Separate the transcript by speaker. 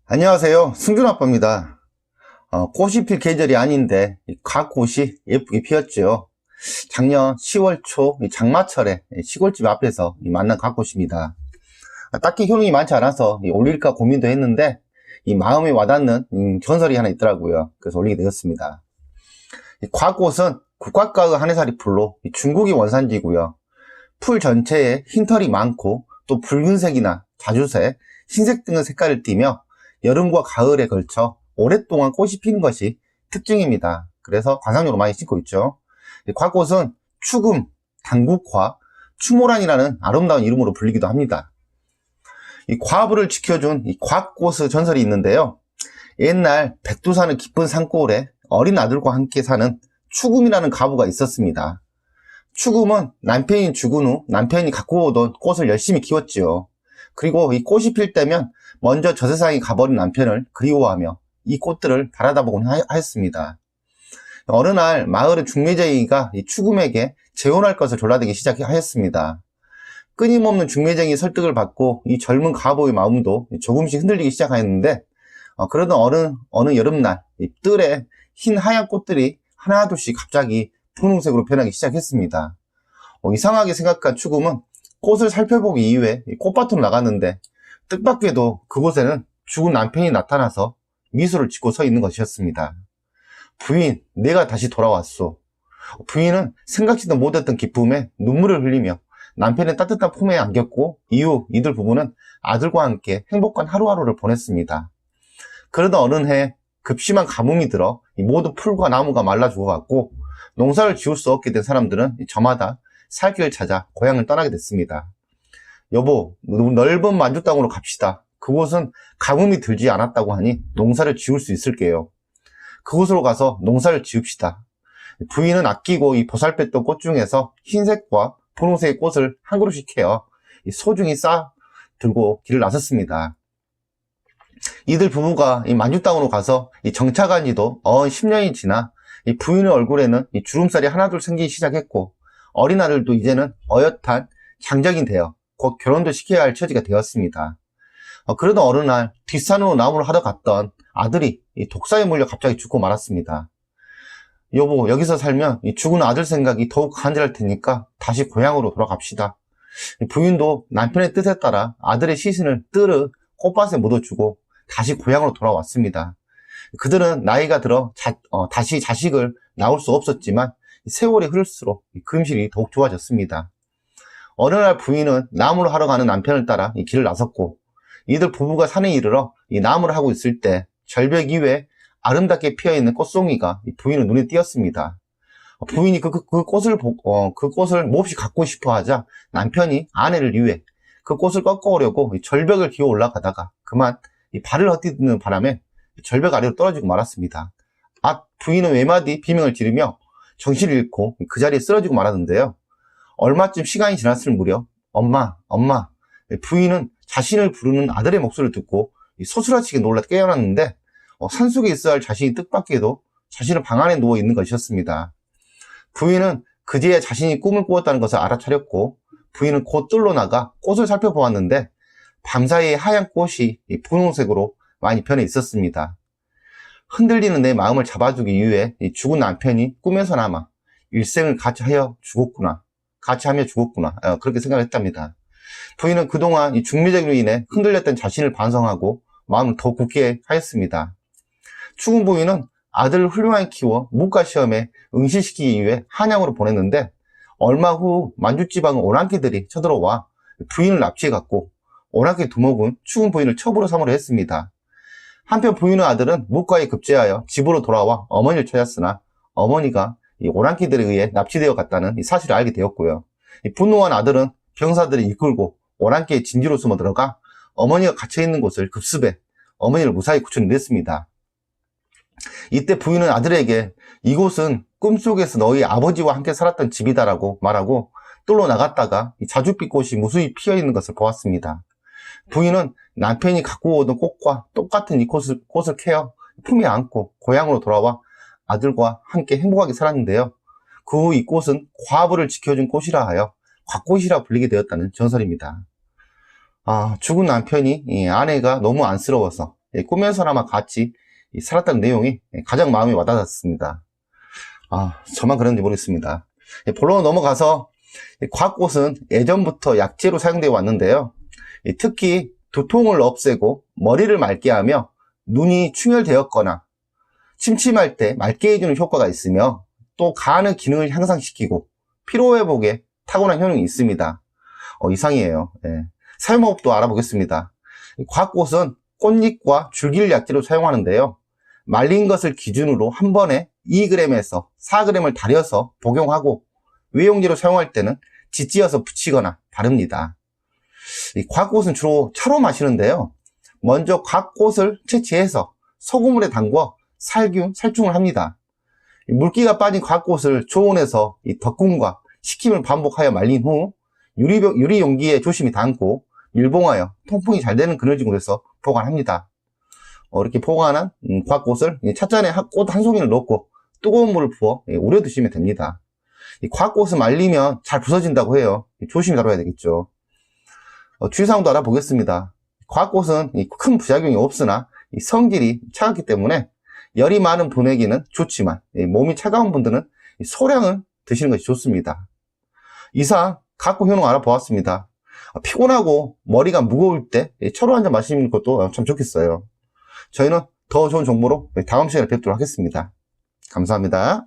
Speaker 1: 안녕하세요. 승준아빠입니다. 꽃이 필 계절이 아닌데 이 갓꽃이 예쁘게 피었죠. 작년 10월 초 장마철에 시골집 앞에서 만난 갓꽃입니다. 딱히 효능이 많지 않아서 올릴까 고민도 했는데 이 마음에 와닿는 전설이 하나 있더라고요. 그래서 올리게 되었습니다. 이 갓꽃은 국화가의 한해살이 풀로 중국이 원산지고요. 풀 전체에 흰털이 많고 또 붉은색이나 자주색, 흰색 등의 색깔을 띠며 여름과 가을에 걸쳐 오랫동안 꽃이 피는 것이 특징입니다. 그래서 관상용으로 많이 심고 있죠. 갓꽃은 추금, 당국화, 추모란이라는 아름다운 이름으로 불리기도 합니다. 이 과부를 지켜준 이 갓꽃의 전설이 있는데요. 옛날 백두산의 깊은 산골에 어린 아들과 함께 사는 추금이라는 과부가 있었습니다. 추금은 남편이 죽은 후 남편이 갖고 오던 꽃을 열심히 키웠지요. 그리고 이 꽃이 필 때면 먼저 저 세상에 가버린 남편을 그리워하며 이 꽃들을 바라다보곤 하였습니다. 어느 날 마을의 중매쟁이가 이 추금에게 재혼할 것을 졸라대기 시작하였습니다. 끊임없는 중매쟁이 설득을 받고 이 젊은 과부의 마음도 조금씩 흔들리기 시작하였는데 그러던 어느 여름날 이 뜰에 흰 하얀 꽃들이 하나둘씩 갑자기 분홍색으로 변하기 시작했습니다. 이상하게 생각한 추금은 꽃을 살펴보기 이후에 꽃밭으로 나갔는데 뜻밖에도 그곳에는 죽은 남편이 나타나서 미소를 짓고 서 있는 것이었습니다. 부인, 내가 다시 돌아왔소. 부인은 생각지도 못했던 기쁨에 눈물을 흘리며 남편의 따뜻한 품에 안겼고 이후 이들 부부는 아들과 함께 행복한 하루하루를 보냈습니다. 그러던 어느 해 급심한 가뭄이 들어 이 모든 풀과 나무가 말라 죽어갔고 농사를 지을 수 없게 된 사람들은 저마다 살 길을 찾아 고향을 떠나게 됐습니다. 여보, 넓은 만주 땅으로 갑시다. 그곳은 가뭄이 들지 않았다고 하니 농사를 지을 수 있을게요. 그곳으로 가서 농사를 지읍시다. 부인은 아끼고 이 보살폈던 꽃 중에서 흰색과 분홍색의 꽃을 한 그루씩 캐어 소중히 싸 들고 길을 나섰습니다. 이들 부부가 이 만주 땅으로 가서 정착한 지도 10년이 지나 이 부인의 얼굴에는 이 주름살이 하나둘 생기기 시작했고 어린 아들도 이제는 어엿한 장정이 되어 곧 결혼도 시켜야 할 처지가 되었습니다. 그러던 어느 날 뒷산으로 나무를 하러 갔던 아들이 이 독사에 물려 갑자기 죽고 말았습니다. 여보, 여기서 살면 이 죽은 아들 생각이 더욱 간절할 테니까 다시 고향으로 돌아갑시다. 부인도 남편의 뜻에 따라 아들의 시신을 뜰의 꽃밭에 묻어주고 다시 고향으로 돌아왔습니다. 그들은 나이가 들어 다시 자식을 낳을 수 없었지만 세월이 흐를수록 금실이 더욱 좋아졌습니다. 어느 날 부인은 나무를 하러 가는 남편을 따라 이 길을 나섰고 이들 부부가 산에 이르러 이 나무를 하고 있을 때 절벽 위에 아름답게 피어있는 꽃송이가 부인의 눈에 띄었습니다. 부인이 그 꽃을 몹시 갖고 싶어 하자 남편이 아내를 위해 그 꽃을 꺾어오려고 절벽을 기어 올라가다가 그만 발을 헛디디는 바람에 절벽 아래로 떨어지고 말았습니다. 부인은 외마디 비명을 지르며 정신을 잃고 그 자리에 쓰러지고 말았는데요. 얼마쯤 시간이 지났을 무렵 엄마 부인은 자신을 부르는 아들의 목소리를 듣고 소스라치게 놀라 깨어났는데 산속에 있어야 할 자신이 뜻밖에도 자신은 방 안에 누워 있는 것이었습니다. 부인은 그제야 자신이 꿈을 꾸었다는 것을 알아차렸고 부인은 곧 뜰로 나가 꽃을 살펴보았는데 밤사이에 하얀 꽃이 분홍색으로 많이 변해 있었습니다. 흔들리는 내 마음을 잡아주기 위해 죽은 남편이 꿈에서나마 일생을 같이 하며 죽었구나. 그렇게 생각을 했답니다. 부인은 그동안 중매쟁이로 인해 흔들렸던 자신을 반성하고 마음을 더 굳게 하였습니다. 죽은 부인은 아들을 훌륭하게 키워 문과시험에 응시시키기 위해 한양으로 보냈는데 얼마 후 만주지방의 오랑캐들이 쳐들어와 부인을 납치해갔고 오랑캐 두목은 죽은 부인을 첩으로 삼으려 했습니다. 한편 부인의 아들은 문과에 급제하여 집으로 돌아와 어머니를 찾았으나 어머니가 이 오랑캐들에 의해 납치되어 갔다는 이 사실을 알게 되었고요. 분노한 아들은 병사들을 이끌고 오랑캐의 진지로 숨어 들어가 어머니가 갇혀있는 곳을 급습해 어머니를 무사히 구출해냈습니다. 이때 부인은 아들에게 이곳은 꿈속에서 너희 아버지와 함께 살았던 집이다라고 말하고 뜰로 나갔다가 자줏빛 꽃이 무수히 피어있는 것을 보았습니다. 부인은 남편이 갖고 오던 꽃과 똑같은 이 꽃을 캐어 품에 안고 고향으로 돌아와 아들과 함께 행복하게 살았는데요. 그 후 이 꽃은 과부를 지켜준 꽃이라 하여 곽꽃이라 불리게 되었다는 전설입니다. 죽은 남편이 아내가 너무 안쓰러워서 꿈에서나마 같이 살았다는 내용이 가장 마음에 와닿았습니다. 저만 그런지 모르겠습니다. 본론 넘어가서 곽꽃은 예전부터 약재로 사용되어 왔는데요. 특히 두통을 없애고 머리를 맑게 하며 눈이 충혈되었거나 침침할 때 맑게 해주는 효과가 있으며 또 간의 기능을 향상시키고 피로회복에 탁월한 효능이 있습니다. 이상이에요. 사용법도 알아보겠습니다. 곽꽃은 꽃잎과 줄기를 약재로 사용하는데요. 말린 것을 기준으로 한 번에 2g에서 4g을 달여서 복용하고 외용제로 사용할 때는 짓지어서 붙이거나 바릅니다. 이 곽꽃은 주로 차로 마시는데요. 먼저 곽꽃을 채취해서 소금물에 담궈 살충을 합니다. 물기가 빠진 곽꽃을 초온에서 이 덕군과 식힘을 반복하여 말린 후 유리 용기에 조심히 담고 밀봉하여 통풍이 잘 되는 그늘진 곳에서 보관합니다. 이렇게 보관한 곽꽃을 찻잔에 꽃 한 송이를 넣고 뜨거운 물을 부어 우려 드시면 됩니다. 이 곽꽃을 말리면 잘 부서진다고 해요. 조심히 다뤄야 되겠죠. 주의사항도 알아보겠습니다. 곽꽃은 큰 부작용이 없으나 성질이 차갑기 때문에 열이 많은 분에게는 좋지만 몸이 차가운 분들은 소량을 드시는 것이 좋습니다. 이상 곽꽃 효능 알아보았습니다. 피곤하고 머리가 무거울 때 차로 한 잔 마시는 것도 참 좋겠어요. 저희는 더 좋은 정보로 다음 시간에 뵙도록 하겠습니다. 감사합니다.